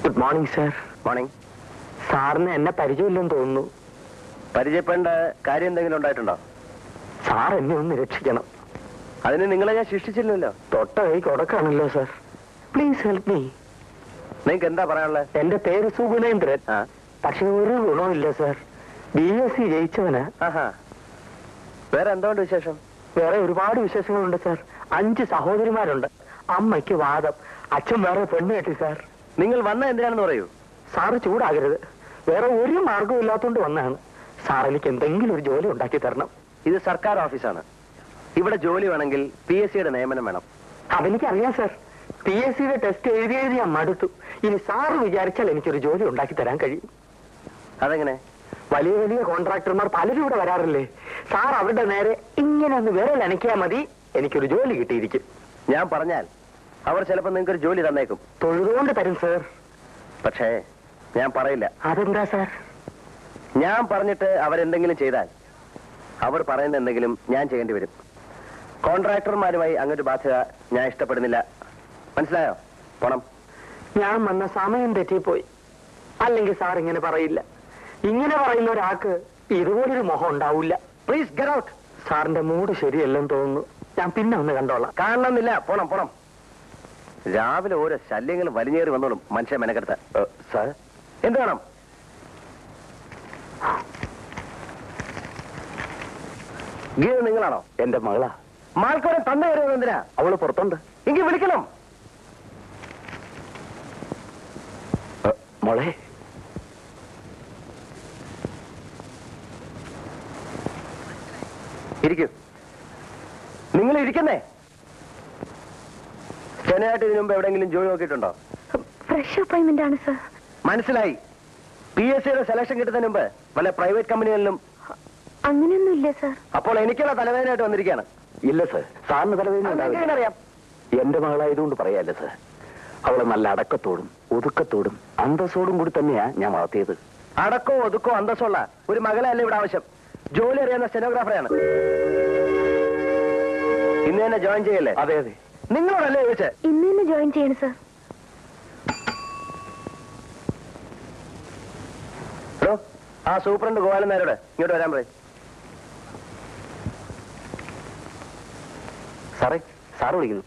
Good morning sir. Morning. സാറിന് എന്നെ പരിചയമില്ലെന്ന് തോന്നുന്നു. പരിചയപ്പെടേണ്ട കാര്യം എന്തെങ്കിലും ഉണ്ടായിട്ടുണ്ടോ? സാർ എന്നെ ഒന്ന് രക്ഷിക്കണം. അതിന് നിങ്ങളെ ഞാൻ ശിക്ഷിച്ചില്ലല്ലോ. തൊട്ട കൈ കൊടുക്കാണല്ലോ സർ. Please help me. നിങ്ങൾക്ക് എന്താ പറയാനുള്ളത്? എന്റെ പേര് സുഗുണേന്ദ്രൻ. പക്ഷെ ഒരു ഗുണമില്ല സർ. BSc ജയിച്ചവന്. വേറെ എന്തുകൊണ്ട് വിശേഷം? വേറെ ഒരുപാട് വിശേഷങ്ങളുണ്ട് സർ. 5 സഹോദരിമാരുണ്ട്. അമ്മയ്ക്ക് വാദം, അച്ഛൻ വേറെ പെണ്ണ് കെട്ടി സാർ. നിങ്ങൾ വന്ന എന്തിനാണെന്ന് പറയൂ. സാറ് ചൂടാകരുത്. വേറെ ഒരു മാർഗവും ഇല്ലാത്തോണ്ട് വന്നതാണ്. സാർ എനിക്ക് എന്തെങ്കിലും ഒരു ജോലി ഉണ്ടാക്കി തരണം. ഇത് സർക്കാർ ഓഫീസാണ്. ഇവിടെ ജോലി വേണമെങ്കിൽ PSCയുടെ നിയമനം വേണം. അതെനിക്കറിയാം സർ. PSCയുടെ ടെസ്റ്റ് എഴുതി ഞാൻ മടുത്തു. ഇനി സാറ് വിചാരിച്ചാൽ എനിക്കൊരു ജോലി ഉണ്ടാക്കി തരാൻ കഴിയും. അതെങ്ങനെ? വലിയ വലിയ കോൺട്രാക്ടർമാർ പലരും ഇവിടെ വരാറില്ലേ? സാർ അവരുടെ നേരെ ഇങ്ങനെ ഒന്ന് വിരൽ അനക്കിയാൽ മതി, എനിക്കൊരു ജോലി കിട്ടിയിരിക്കും. ഞാൻ പറഞ്ഞാൽ അവർ ചിലപ്പോൾ നിങ്ങൾക്കൊരു ജോലി തന്നേക്കും. തൊഴുതുകൊണ്ട് തരും സർ. പക്ഷേ ഞാൻ പറയില്ല. അതെന്താ സാർ? ഞാൻ പറഞ്ഞിട്ട് അവരെന്തെങ്കിലും ചെയ്താൽ അവർ പറയുന്ന എന്തെങ്കിലും ഞാൻ ചെയ്യേണ്ടി വരും. കോൺട്രാക്ടർമാരുമായി അങ്ങനൊരു ബാധ്യത ഞാൻ ഇഷ്ടപ്പെടുന്നില്ല. മനസ്സിലായോ? പോണം. ഞാൻ വന്ന സമയം തെറ്റിപ്പോയി. അല്ലെങ്കിൽ സാർ ഇങ്ങനെ പറയില്ല. ഇങ്ങനെ പറയുന്ന ഒരാൾക്ക് ഇതുപോലൊരു മുഖം ഉണ്ടാവില്ല. Please get out. സാറിന്റെ മൂഡ് ശരിയല്ലെന്ന് തോന്നുന്നു. ഞാൻ പിന്നെ ഒന്ന് കണ്ടോളാം. കാണണമെന്നില്ല. പോണം പോണം. രാവിലെ ഓരോ ശല്യങ്ങൾ വലിഞ്ഞേറി വന്നോളും മനുഷ്യ മെനക്കെടുത്ത. സാർ എന്ത് വേണം? ഗീത നിങ്ങളാണോ? എന്റെ മകളാ. മാൾക്കോരെ തന്ന കയറുന്നത് എന്തിനാ? അവള് പുറത്തുണ്ട്. എങ്കിൽ വിളിക്കണം. മോളെ, ഇരിക്കൂ. നിങ്ങൾ ഇരിക്കുന്നേ. സ്റ്റെനായിട്ട് ഇതിനു മുമ്പ് എവിടെയെങ്കിലും ജോലി നോക്കിയിട്ടുണ്ടോ? ഫ്രഷ് അപ്പോയിന്റ്മെന്റ് ആണ് സർ. മനസ്സിലായി. PSCയുടെ സെലക്ഷൻ കിട്ടുന്നതിന് മുമ്പ് വല്ല പ്രൈവറ്റ് കമ്പനികളിലും? അങ്ങനെയൊന്നും ഇല്ല സർ. അപ്പോൾ എനിക്കുള്ള തലവേദനയായിട്ട് വന്നിരിക്കുകയാണ്. ഇല്ല സർ, സാറിന് തലവേദന അറിയാം. എന്റെ മകളായതുകൊണ്ട് പറയാല്ലേ സർ. അവളെ നല്ല അടക്കത്തോടും ഒതുക്കത്തോടും അന്തസ്സോടും കൂടി തന്നെയാ ഞാൻ വളർത്തിയത്. അടക്കോ ഒതുക്കോ അന്തസ്സുള്ള ഒരു മകളല്ല ഇവിടെ ആവശ്യം. ജോലി അറിയാവുന്ന സ്റ്റെനോഗ്രാഫറാണ്. ഇന്ന് തന്നെ ജോയിൻ ചെയ്യല്ലേ? അതെ അതെ. നിങ്ങളോടല്ലേ ചോദിച്ചേ? ഇന്ന് തന്നെ ജോയിൻ ചെയ്യണം സർ. ഹലോ, ആ സൂപ്രണ്ട് ഗോപാലൻ നായരോട് ഇങ്ങോട്ട് വരാൻ പറയും. സാറേ, സാറ് വിളിക്കുന്നു.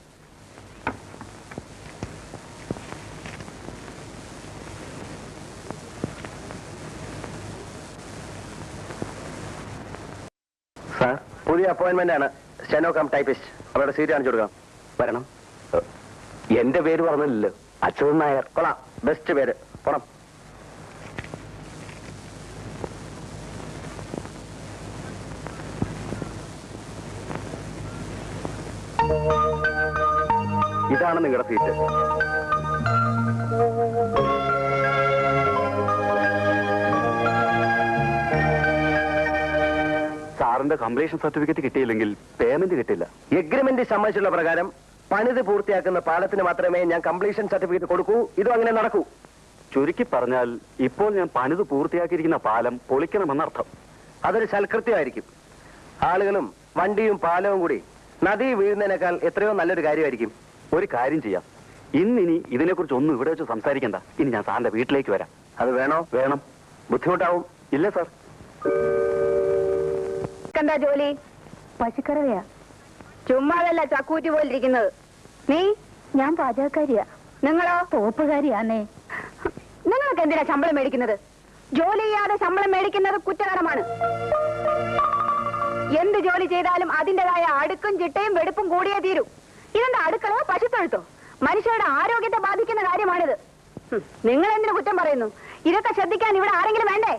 സാർ, പുതിയ അപ്പോയിന്റ്മെന്റ് ആണ്. Steno cum typist. അവരുടെ സീറ്റ് കാണിച്ചു കൊടുക്കാം. വരണം. എന്റെ പേര് പറഞ്ഞില്ലല്ലോ. അച്യുതൻ നായർ. കൊള്ളാം, ബെസ്റ്റ് പേര്. പോണം. ഇതാണ് നിങ്ങളുടെ സീറ്റ്. സാറിന്റെ കംപ്ലീഷൻ സർട്ടിഫിക്കറ്റ് കിട്ടിയില്ലെങ്കിൽ പേയ്മെന്റ് കിട്ടില്ല. എഗ്രിമെന്റ് സമ്മതിച്ചുള്ള പ്രകാരം പണിത് പൂർത്തിയാക്കുന്ന പാലത്തിന് മാത്രമേ ഞാൻ കംപ്ലീഷൻ സർട്ടിഫിക്കറ്റ് കൊടുക്കൂ. ഇതും അങ്ങനെ നടക്കൂ. ചുരുക്കി പറഞ്ഞാൽ ഇപ്പോൾ ഞാൻ പണിത് പൂർത്തിയാക്കിയിരിക്കുന്ന പാലം പൊളിക്കണമെന്നർത്ഥം. അതൊരു സൽകൃത്യമായിരിക്കും. ആളുകളും വണ്ടിയും പാലവും കൂടി നദി വീഴുന്നതിനേക്കാൾ എത്രയോ നല്ലൊരു കാര്യമായിരിക്കും. ഒരു കാര്യം ചെയ്യാം, ഇന്നിനി ഇതിനെക്കുറിച്ച് ഒന്നും ഇവിടെ വെച്ച് സംസാരിക്കണ്ട. ഇനി ഞാൻ സാറിന്റെ വീട്ടിലേക്ക് വരാം. അത് വേണോ? വേണം. ബുദ്ധിമുട്ടാവും? ഇല്ല സാർ. എന്താ ജോലി? പശുക്കറവയാ. ചുമ്മാതല്ല ചക്കൂറ്റി പോലിരിക്കുന്നത്. നീ? ഞാൻ പാചകക്കാരിയാ. നിങ്ങളോ? തോപ്പുകാരിയാന്നേ. നിങ്ങൾക്ക് എന്തിനാ ശമ്പളം മേടിക്കുന്നത്? ജോലി ചെയ്യാതെ ശമ്പളം മേടിക്കുന്നത് കുറ്റകരമാണ്. എന്ത് ജോലി ചെയ്താലും അതിൻ്റെതായ അടുക്കും ചിട്ടയും വെടുപ്പും കൂടിയേ തീരൂ. ഇതെന്താ അടുക്കളോ പശുത്തൊഴുത്തോ? മനുഷ്യരുടെ ആരോഗ്യത്തെ ബാധിക്കുന്ന കാര്യമാണിത്. നിങ്ങൾ എന്തിനു കുറ്റം പറയുന്നു? ഇതൊക്കെ ശ്രദ്ധിക്കാൻ ഇവിടെ ആരെങ്കിലും വേണ്ടേ?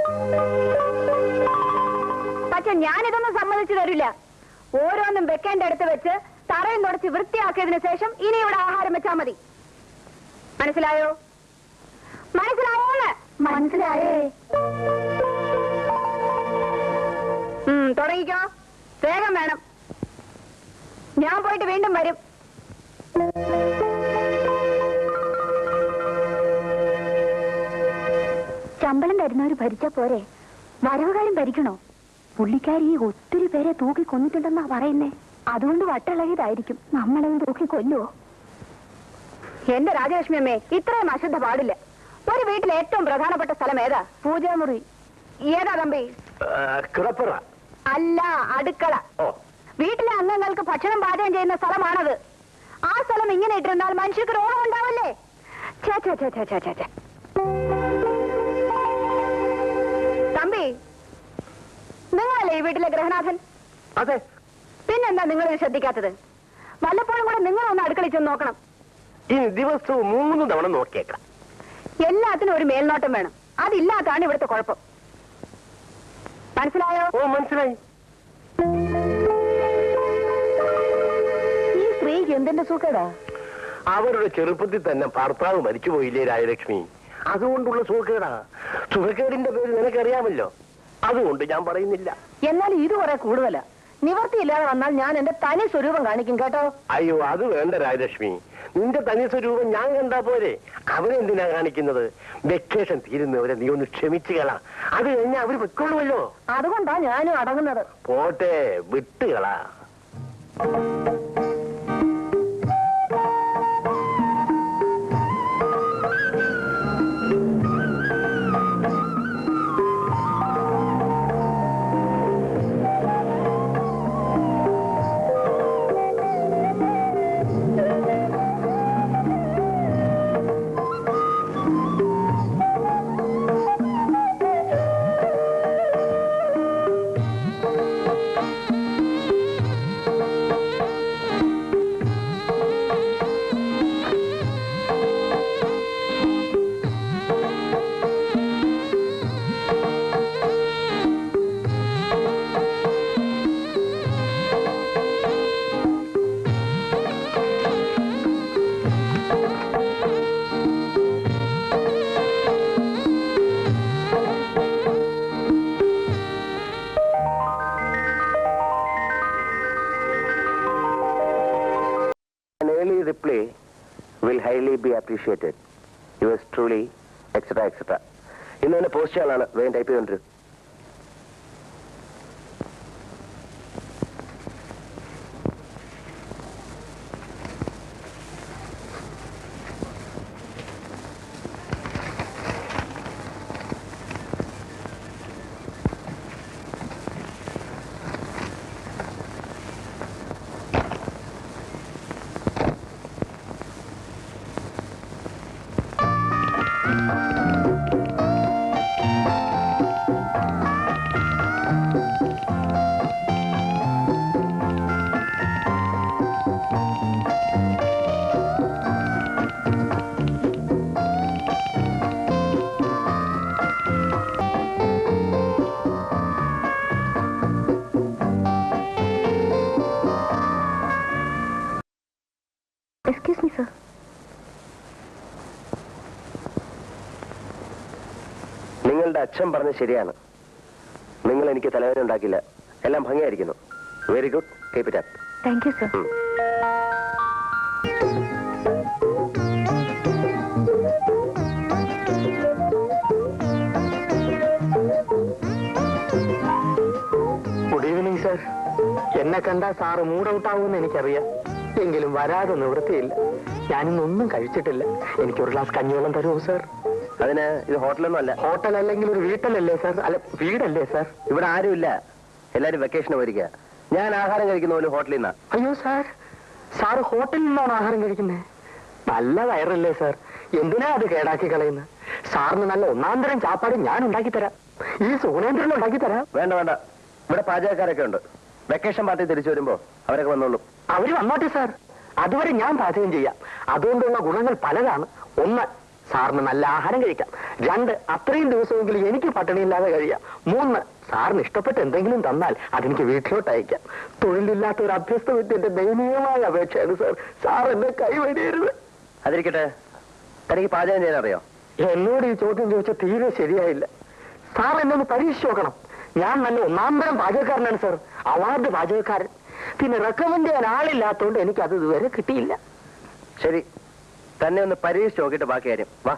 പക്ഷെ ഞാനിതൊന്നും സമ്മതിച്ചു തരില്ല. ഓരോന്നും വെക്കേണ്ട അടുത്ത് വെച്ച് തറയും തുടച്ച് വൃത്തിയാക്കിയതിനു ശേഷം ഇനി ഇവിടെ ആഹാരം വെച്ചാൽ മതി. മനസ്സിലായോ? മനസ്സിലായോന്ന്? മനസ്സിലായേ. തുടങ്ങിക്കോ. വേഗം വേണം. ഞാൻ പോയിട്ട് വീണ്ടും വരും. ശമ്പളം തരുന്നവര് ഭരിച്ചാ പോരെ, വരവുകാരും ഭരിക്കണോ? പുള്ളിക്കാരി ഒത്തിരി പേരെ തൂക്കി കൊന്നിട്ടുണ്ടെന്നാ പറയുന്നേ. അതുകൊണ്ട് വട്ടിളകിയതായിരിക്കും. നമ്മളത് തൂക്കി കൊല്ലുവോ? എന്റെ രാജലക്ഷ്മി അമ്മേ, ഇത്രയും അശ്രദ്ധ പാടില്ല. ഒരു വീട്ടിലെ ഏറ്റവും പ്രധാനപ്പെട്ട സ്ഥലം ഏതാ? പൂജാമുറി. ഏതാ തമ്പി? കിടപ്പറ അല്ല, അടുക്കള. വീട്ടിലെ അംഗങ്ങൾക്ക് ഭക്ഷണം പാചകം ചെയ്യുന്ന സ്ഥലമാണത്. ആ സ്ഥലം ഇങ്ങനെ ഇട്ടിരുന്നാൽ മനുഷ്യർക്ക് രോഗം ഉണ്ടാവില്ലേ? തമ്പി, നിങ്ങളല്ലേ ഈ വീട്ടിലെ ഗൃഹനാഥൻ? അതെ. പിന്നെന്താ നിങ്ങൾ ശ്രദ്ധിക്കാത്തത്? വല്ലപ്പോഴും കൂടെ നിങ്ങളൊന്ന് അടുക്കളയിൽ ചെന്ന് നോക്കണം. ഈ ദിവസവും 3 തവണ നോക്കിയേക്കാം. എല്ലാത്തിനും ഒരു മേൽനോട്ടം വേണം. അതില്ലാത്തതാണ് ഇവിടുത്തെ കുഴപ്പം. മനസ്സിലായോ? ഓ, മനസ്സിലായി. ഈ സ്ത്രീക്ക് എന്തിന്റെ സുഖടാ? അവരുടെ ചെറുപ്പത്തിൽ തന്നെ ഭർത്താവ് മരിച്ചുപോയില്ലേ രാജലക്ഷ്മി? അതുകൊണ്ടുള്ള സുഖക്കേടാ. സുഖക്കേടിന്റെ പേര് നിനക്കറിയാമല്ലോ. അതുകൊണ്ട് ഞാൻ പറയുന്നില്ല. എന്നാൽ ഇത് കുറെ കൂടുതലാ. നിവർത്തിയില്ലാതെ വന്നാൽ ഞാൻ എന്റെ തനി സ്വരൂപം കാണിക്കും, കേട്ടോ? അയ്യോ, അത് വേണ്ട രാജലക്ഷ്മി. നിന്റെ തനി സ്വരൂപം ഞാൻ കണ്ടാ പോരെ? അവരെന്തിനാ കാണിക്കുന്നത്? വെക്കേഷൻ തീരുന്നവരെ നീ ഒന്ന് ക്ഷമിച്ചുകളാ. അത് കഴിഞ്ഞാൽ അവര് വെക്കൊള്ളുമല്ലോ. അതുകൊണ്ടാ ഞാനും അടങ്ങുന്നത്. പോട്ടെ, വിട്ടുകളാ. Reply will highly be appreciated. Yours truly, etc. etc. ഇന്ന് തന്നെ പോസ്റ്റ് ചെയ്യാനാണ്. വേഗം ടൈപ്പ് ചെയ്തോണ്ടിരും. Excuse me, sir. നിങ്ങളുടെ അച്ഛൻ പറഞ്ഞ ശരിയാണ്. നിങ്ങൾ എനിക്ക് തലവേദന ഉണ്ടാക്കില്ല. എല്ലാം ഭംഗിയായിരിക്കുന്നു. Very good. Keep it up. Thank you, sir. Good evening sir. എന്നെ കണ്ടാ സാറ് മൂഡ് ഔട്ട് ആവുമെന്ന് എനിക്കറിയാം. എങ്കിലും വരാതെ നിവൃത്തിയില്ല. ഞാനിന്നൊന്നും കഴിച്ചിട്ടില്ല. എനിക്കൊരു ഗ്ലാസ് കഞ്ഞിവെള്ളം തരുമോ സർ? അതിന് ഇത് ഹോട്ടലൊന്നും അല്ല. ഹോട്ടൽ അല്ലെങ്കിൽ ഒരു വീട്ടലല്ലേ സർ? അല്ല, വീടല്ലേ സർ? ഇവിടെ ആരുമില്ല. എല്ലാരും വെക്കേഷന് പോയിരിക്കുക. ഞാൻ ആഹാരം കഴിക്കുന്ന പോലെ ഹോട്ടലിൽ നിന്നാ. അയ്യോ സാർ, സാറ് ഹോട്ടലിൽ നിന്നാണ് ആഹാരം കഴിക്കുന്നത്? നല്ല വയറല്ലേ സാർ? എന്തിനാ അത് കേടാക്കി കളയുന്നത്? സാറിന് നല്ല ഒന്നാന്തരം ചാപ്പാട് ഞാൻ ഉണ്ടാക്കി തരാം. ഈ സുഗുണേന്ദ്രൻ ഉണ്ടാക്കി തരാം. വേണ്ട വേണ്ട, ഇവിടെ പാചകക്കാരൊക്കെ ഉണ്ട്. വെക്കേഷൻ പാർട്ടി തിരിച്ചു വരുമ്പോ അവരൊക്കെ വന്നോളൂ. അവര് വന്നോട്ടെ സാർ. അതുവരെ ഞാൻ പാചകം ചെയ്യാം. അതുകൊണ്ടുള്ള ഗുണങ്ങൾ പലതാണ്. 1, സാറിന് നല്ല ആഹാരം കഴിക്കാം. 2, അത്രയും ദിവസമെങ്കിലും എനിക്ക് പട്ടിണിയില്ലാതെ കഴിയാം. 3, സാറിന് ഇഷ്ടപ്പെട്ട എന്തെങ്കിലും തന്നാൽ അതെനിക്ക് വീട്ടിലോട്ട് അയക്കാം. തൊഴിലില്ലാത്ത ഒരു അഭ്യസ്ത വിദ്യന്റെ ദയനീയമായ അപേക്ഷയാണ് സാർ. സാർ എന്നെ കൈവടിയരുത്. അതിരിക്കട്ടെ, തനിക്ക് പാചകം ചെയ്യാൻ അറിയോ? എന്നോട് ഈ ചോദ്യം ചോദിച്ചാൽ തീരെ ശരിയായില്ല. സാർ എന്നെ ഒന്ന് പരീക്ഷിച്ച് നോക്കണം. ഞാൻ നല്ല ഒന്നാന്തരം പാചകക്കാരനാണ് സാർ. അവാർഡ് പാചകക്കാരൻ. പിന്നെ റെക്കമെൻഡ് ചെയ്യാൻ ആളില്ലാത്തതുകൊണ്ട് എനിക്ക് അത് ഇതുവരെ കിട്ടിയില്ല. ശരി, തന്നെ ഒന്ന് പരീക്ഷിച്ച് നോക്കിയിട്ട് ബാക്കി കാര്യം. വാ,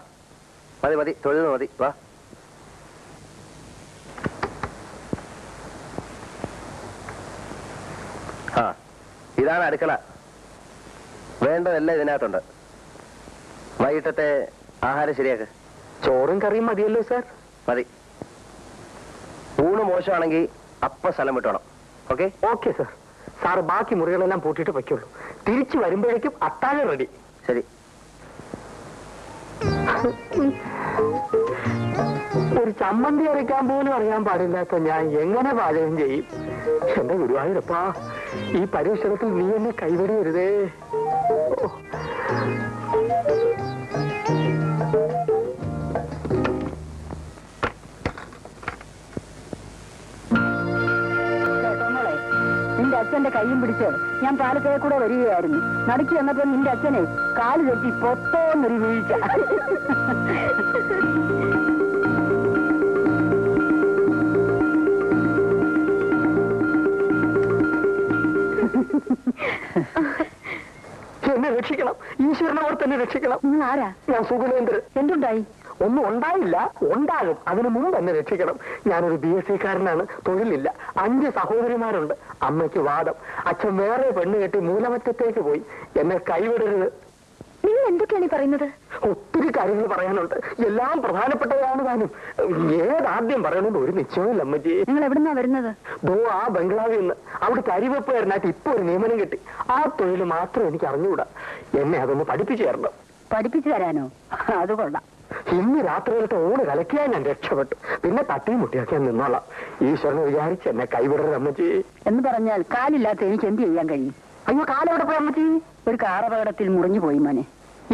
മതി മതി, തൊഴിൽ മതി, വാ. ആ, ഇതാണ് അടുക്കള. വേണ്ടതെല്ലാം ഇതിനകത്തുണ്ട്. വൈകിട്ടത്തെ ആഹാരം ശരിയാക്ക്. ചോറും കറിയും മതിയല്ലോ സാർ? മതി. ഊണ് മോശമാണെങ്കിൽ അപ്പ സ്ഥലം വിട്ടോണം. ഓക്കെ? Okay sir. സാറ് ബാക്കി മുറികളെല്ലാം പൂട്ടിയിട്ട് വയ്ക്കുള്ളൂ. തിരിച്ചു വരുമ്പോഴേക്കും അത്താഴം റെഡി. ശരി. ഒരു ചമ്മന്തി അരയ്ക്കാൻ പോലും അറിയാൻ പാടില്ലാത്ത ഞാൻ എങ്ങനെ പാചകം ചെയ്യും? എന്റെ ഗുരുവായൂരപ്പാ, ഈ പരീക്ഷണത്തിൽ നീ എന്നെ കൈവടിയരുതേ. നിന്റെ അച്ഛന്റെ കൈയും പിടിച്ച് ഞാൻ പാലത്തേ കൂടെ വരികയായിരുന്നു. നടക്കി വന്നപ്പോ നിന്റെ അച്ഛനെ കാല് തെറ്റി പൊത്തോന്നൊരു വീഴ്ച. എന്നെ രക്ഷിക്കണം, ഈശ്വരനവർ തന്നെ രക്ഷിക്കണം. നിങ്ങൾ ആരാ? ഞാൻ സുഗുലേന്ദ്രൻ. എന്തുണ്ടായി? ഒന്നും ഉണ്ടായില്ല, ഉണ്ടാകും. അതിനു മുമ്പ് എന്നെ രക്ഷിക്കണം. ഞാനൊരു BSc കാരനാണ്, തൊഴിലില്ല. 5 സഹോദരിമാരുണ്ട്. അമ്മയ്ക്ക് വാദം. അച്ഛൻ വേറെ പെണ്ണ് കെട്ടി മൂലമറ്റത്തേക്ക് പോയി. എന്നെ കൈവിടരുത്. നിങ്ങൾ എന്തൊക്കെയാണ് ഈ പറയുന്നത്? ഒത്തിരി കാര്യങ്ങൾ പറയാനുണ്ട്, എല്ലാം പ്രധാനപ്പെട്ടതാണ്. താനും ഏതാദ്യം പറയണമെന്ന് ഒരു നിശ്ചയമില്ല അമ്മജി. നിങ്ങൾ എവിടുന്നാ വരുന്നത്? ദോ ആ ബംഗ്ലാവിൽ നിന്ന്. അവിടുത്തെ അരിവെപ്പുകാരനായിട്ട് ഇപ്പൊ ഒരു നിയമനം കിട്ടി. ആ തൊഴിൽ മാത്രം എനിക്ക് അറിഞ്ഞുകൂടാ. എന്നെ അതൊന്ന് പഠിപ്പിച്ചു തരണം. പഠിപ്പിച്ചു തരാനോ? അത് കൊള്ളാം. ഇന്ന് രാത്രിയിലത്തെ ഊണ് കലക്കിയാൽ ഞാൻ രക്ഷപ്പെട്ടു. പിന്നെ തട്ടിയും മുട്ടിയൊക്കെ നിന്നോളാം. ഈശ്വരനെ വിചാരിച്ച് എന്നെ കൈവിടരുത് അമ്മച്ചി. എന്ന് പറഞ്ഞാൽ കാലില്ലാത്ത എനിക്ക് എന്ത് ചെയ്യാൻ കഴിയും? അയ്യോ, കാലെവിടെ പോയി അമ്മച്ചി? ഒരു കാറപകടത്തിൽ മുറിഞ്ഞു പോയി മോനെ.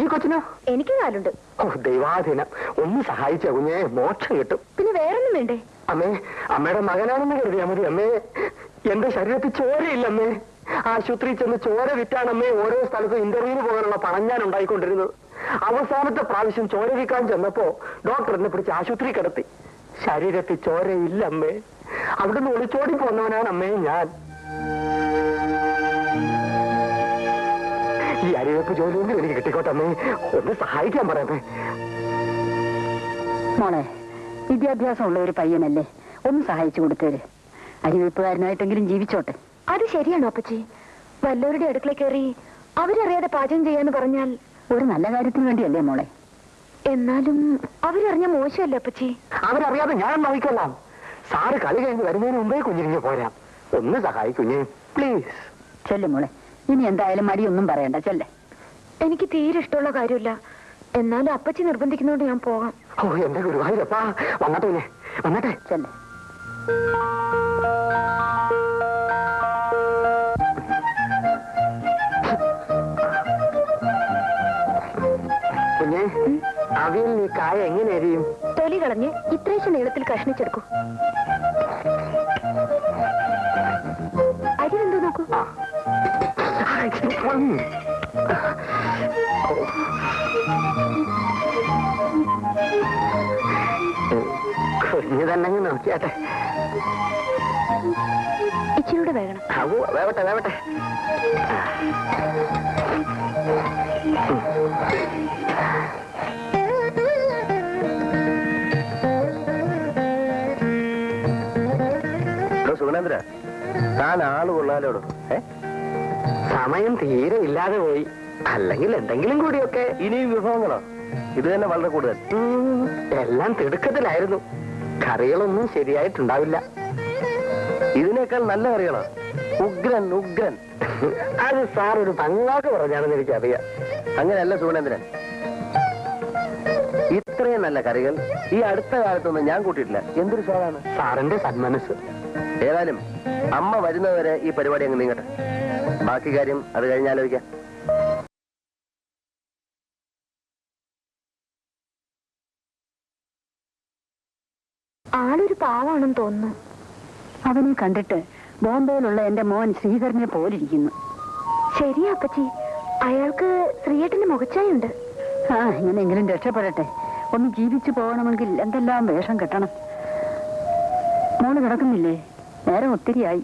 ഈ കൊച്ചിനോ? എനിക്ക് കാലുണ്ട്. ഓ ദൈവാധീനം, ഒന്ന് സഹായിച്ച കുഞ്ഞെ, മോക്ഷം കിട്ടും. പിന്നെ വേറൊന്നും വേണ്ടേ? അമ്മേ, അമ്മയുടെ മകനാണെന്ന് കരുതിയാ മതി അമ്മേ. എന്റെ ശരീരത്തിൽ ചോരയില്ലമ്മേ. ആശുപത്രിയിൽ ചെന്ന് ചോര വിറ്റാണമ്മേ ഓരോ സ്ഥലത്തും ഇന്റർവ്യൂവിന് പോകാനുള്ള പണം ഞാൻ ഉണ്ടായിക്കൊണ്ടിരുന്നത്. അവസാനത്തെ പ്രാവശ്യം ചോര വിൽക്കാൻ ചെന്നപ്പോ ഡോക്ടർ എന്നെ പിടിച്ച് ആശുപത്രി കിടത്തി. ശരീരത്തിൽ ചോരയില്ലമ്മേ. അവിടുന്ന് ഒളിച്ചോടി പോന്നവനാണ് അമ്മേ ഞാൻ. ഈ അരിവെപ്പ് ജോലിയൊന്നും എനിക്ക് കിട്ടിക്കോട്ടെ അമ്മേ. ഒന്ന് സഹായിക്കാൻ പറയാമേ. മോളെ, വിദ്യാഭ്യാസമുള്ള ഒരു പയ്യനല്ലേ, ഒന്ന് സഹായിച്ചു കൊടുത്തേര്. അരിവെപ്പുകാരനായിട്ടെങ്കിലും ജീവിച്ചോട്ടെ. അത് ശരിയാണോ അപ്പച്ചി? വല്ലവരുടെ അടുക്കള കയറി അവരറിയാതെ പാചകം ചെയ്യാന്ന് പറഞ്ഞാൽ ഒരു നല്ല കാര്യത്തിന് വേണ്ടിയല്ലേ മോളെ? എന്നാലും അവരറിഞ്ഞ മോശമല്ലേ അപ്പച്ചി? അവരറിയാതെ ഞാൻ നോക്കിക്കൊള്ളാം. സാറ് കളി കഴിഞ്ഞ് വരുന്നതിന് മുമ്പേ കുഞ്ഞിരിഞ്ഞ് പോരാം. ഒന്ന് സഹായിക്കുഞ്ഞേ പ്ലീസ്. ചെല്ല് മോളെ, ഇനി എന്തായാലും മടിയൊന്നും പറയണ്ട, ചെല്ലേ. എനിക്ക് തീരെ ഇഷ്ടമുള്ള കാര്യമില്ല. എന്നാലും അപ്പച്ചി നിർബന്ധിക്കുന്നോണ്ട് ഞാൻ പോകാം. ഓ എന്റെ ഗുരുവായൂരപ്പാ, വന്നട്ടെ വന്നട്ടെ. ചെല്ലേ. കുഞ്ഞേ, അവിയൽ നീ കായ എങ്ങനെ എരിയും? തൊലി കളഞ്ഞ് ഇത്രേശ നീളത്തിൽ കഷ്ണിച്ചെടുക്കൂ. അരി എന്തോ നോക്കൂ. കുഞ്ഞു തന്നെ നോക്കിയാട്ടെ. ഇച്ചിരൂടെ വേകണം. വേവട്ടെ വേവട്ടെ. സുഗുണേന്ദ്ര, താൻ ആള് കൊള്ളാലോടോ. സമയം തീരെ ഇല്ലാതെ പോയി. അല്ലെങ്കിൽ എന്തെങ്കിലും കൂടിയൊക്കെ. ഇനിയും വിഭവങ്ങളോ? ഇത് തന്നെ വളരെ കൂടുതൽ. എല്ലാം തിടുക്കത്തിലായിരുന്നു. കറികളൊന്നും ശരിയായിട്ടുണ്ടാവില്ല. ഇതിനേക്കാൾ നല്ല കറികളോ? ഉഗ്രൻ ഉഗ്രൻ. അത് സാർ ഒരു പങ്കാക്ക് പറഞ്ഞാണെന്ന് എനിക്കറിയാം. അങ്ങനെയല്ല സുഗുണേന്ദ്രൻ, ഇത്രയും നല്ല കറികൾ ഈ അടുത്ത കാലത്തൊന്നും ഞാൻ കൂട്ടിയിട്ടില്ല. എന്തൊരു സ്വാദാണ്. സാറിന്റെ സന്മനസ്. ഏതായാലും അമ്മ വരുന്നവരെ ഈ പരിപാടി അങ്ങ് നീങ്ങട്ടെ. ബാക്കി കാര്യം അത് കഴിഞ്ഞാലോചിക്കാം. ആളൊരു പാവാണെന്ന് തോന്നുന്നു. അവനെ കണ്ടിട്ട് ബോംബെയിലുള്ള എന്റെ മോൻ ശ്രീധരനെ പോലിരിക്കുന്നു. ശരിയാ അപ്പച്ചി, അയാൾക്ക് ശ്രീയേട്ടന്റെ മുഖച്ചായുണ്ട്. എങ്ങനെയെങ്കിലും രക്ഷപ്പെടട്ടെ. ഒന്ന് ജീവിച്ചു പോകണമെങ്കിൽ എന്തെല്ലാം വേഷം കെട്ടണം. മോള് കിടക്കുന്നില്ലേ? നേരം ഒത്തിരിയായി.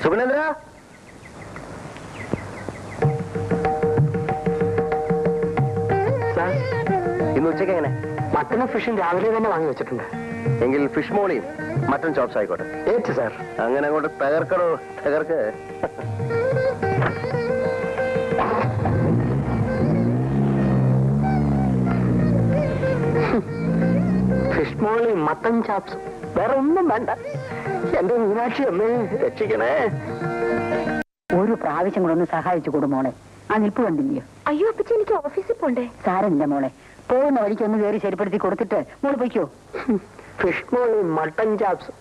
സുഗുണേന്ദ്ര, ഇന്ന് ഉച്ചയ്ക്ക് എങ്ങനെ? മട്ടനും ഫിഷും രാവിലെ തന്നെ വാങ്ങി വെച്ചിട്ടുണ്ട്. എങ്കിൽ ഫിഷ് മോളിയും മട്ടൺ ചോപ്സ് ആയിക്കോട്ടെ. ഏറ്റ് സാർ. അങ്ങനെ അങ്ങോട്ട് തകർക്കണോ? തകർക്ക്. ഫിഷ് മോളിയും മട്ടൺ ചാപ്സും, വേറെ ഒന്നും വേണ്ട. എന്റെ മീനാക്ഷി അമ്മേ രക്ഷിക്കണേ. ഒരു പ്രാവശ്യം കൂടെ ഒന്ന് സഹായിച്ചു കൊടു മോളെ. ആ നിൽപ്പ് കണ്ടില്ലയോ? അയ്യോ അപ്പച്ചി, എനിക്ക് ഓഫീസിൽ പോണ്ടേ. സാരമില്ല മോളെ, പോകുന്ന വഴിക്ക് ഒന്ന് കയറി ശരിപ്പെടുത്തി കൊടുത്തിട്ട് മോള് പൊയ്ക്കോ. ഫിഷ് മോളിയും മട്ടൺ ചാപ്സും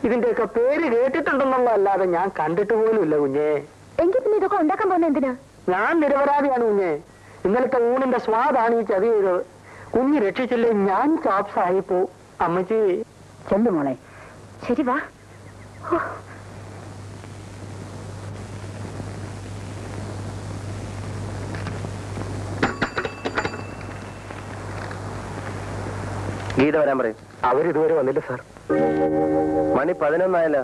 ഇതിന്റെയൊക്കെ പേര് കേട്ടിട്ടുണ്ടെന്നുള്ളതല്ലാതെ ഞാൻ കണ്ടിട്ട് പോലും ഇല്ല കുഞ്ഞേ. എങ്കിൽ പിന്നെ ഇതൊക്കെ ഉണ്ടാക്കാൻ പോകുന്ന എന്തിനാ? ഞാൻ നിരപരാധിയാണ് കുഞ്ഞേ. ഇന്നലത്തെ ഊണിന്റെ സ്വാദാണ് ഈ ചതി ചെയ്തത്. കുഞ്ഞ് രക്ഷിച്ചില്ലേ ഞാൻ ചാപ്സ് ആയിപ്പോ. അമ്മച്ചി ചെല്ലു മോളെ. ശരി വാ. ഗീത വരാൻ പറയും. അവരിതുവരെ വന്നില്ല സാർ. മണി 11 ആയല്ലോ,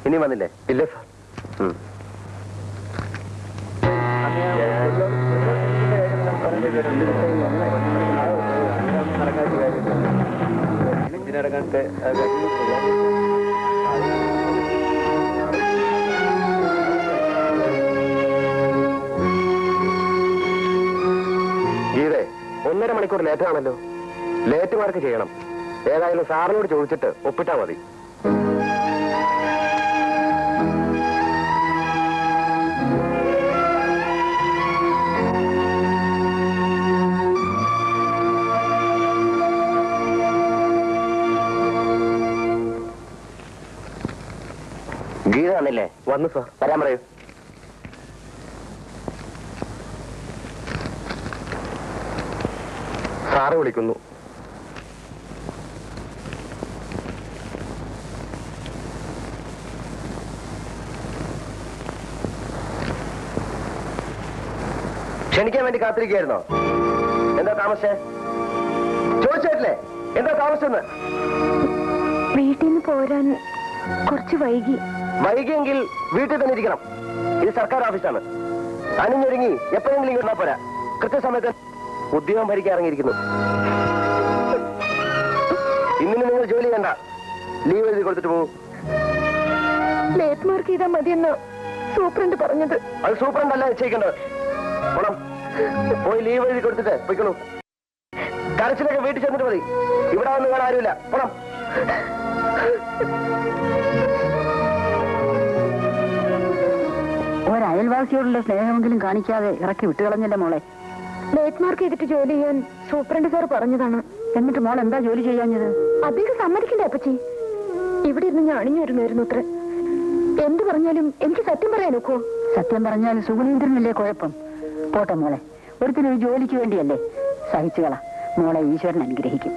ഇനി വന്നില്ലേ? ഇല്ല സാർ. ഗീതേ, 1.5 മണിക്കൂർ ലേറ്റാണല്ലോ. ലേറ്റ് മാർക്ക് ചെയ്യണം. ഏതായാലും സാറിനോട് ചോദിച്ചിട്ട് ഒപ്പിട്ടാ മതി. ഗീത വന്നില്ലേ? വന്നു സാർ. വരാൻ പറയൂ. സാറ് വിളിക്കുന്നു. ക്ഷണിക്കാൻ വേണ്ടി കാത്തിരിക്കുകയായിരുന്നോ? എന്താ താമസേ? ചോദിച്ചിട്ടില്ലേ എന്താ താമസെന്ന്? വീട്ടിൽ നിന്ന് പോരാൻ കുറച്ച് വൈകി. വൈകിയെങ്കിൽ വീട്ടിൽ തന്നെ ഇരിക്കണം. ഇത് സർക്കാർ ഓഫീസാണ്. അണിഞ്ഞൊരുങ്ങി എപ്പോഴെങ്കിലും ഇങ്ങോട്ടാ പോരാ. കൃത്യസമയത്ത് ഉദ്യോഗം ഭരിക്കാൻ ഇറങ്ങിയിരിക്കുന്നു. ഇന്നിന് നിങ്ങൾ ജോലി ചെയ്യണ്ട. ലീവ് എഴുതി കൊടുത്തിട്ട് പോകും. ലേറ്റ് മാർക്ക് ചെയ്താൽ മതിയെന്ന് സൂപ്രണ്ട് പറഞ്ഞത്. അത് സൂപ്രണ്ടല്ല നിശ്ചയിക്കേണ്ടത്. പോണം. പോയി ലീവ് എഴുതി കൊടുത്തിട്ട് പോയിക്കോളൂ. കരച്ചിലൊക്കെ വീട്ടിൽ ചെന്നിട്ട് മതി. ഇവിടെ വന്ന് കാണാൻ ആരുമില്ല. പോണം. ഒരയൽവാസിയോടുള്ള സ്നേഹമെങ്കിലും കാണിക്കാതെ ഇറക്കി വിട്ടുകളഞ്ഞല്ലേ മോളെ. ലേറ്റ് മാർക്ക് ചെയ്തിട്ട് ജോലി ചെയ്യാൻ സൂപ്രണ്ട് സാർ പറഞ്ഞതാണ്. എന്നിട്ട് മോൾ എന്താ ജോലി ചെയ്യാഞ്ഞത്? അദ്ദേഹം സമ്മതിക്കണ്ടേ അപ്പച്ചി? ഇവിടെ ഇരുന്ന് ഞാൻ അണിഞ്ഞൊരുങ്ങായിരുന്നു അത്ര. എന്ത് പറഞ്ഞാലും എനിക്ക് സത്യം പറയാൻ ഒക്കുവോ? സത്യം പറഞ്ഞാൽ സുഗുണേന്ദ്രനല്ലേ കുഴപ്പം? പോട്ടെ മോളെ, ഒരുത്തിനൊരു ജോലിക്ക് വേണ്ടിയല്ലേ. സഹിച്ചുകള മോളെ, ഈശ്വരൻ അനുഗ്രഹിക്കും.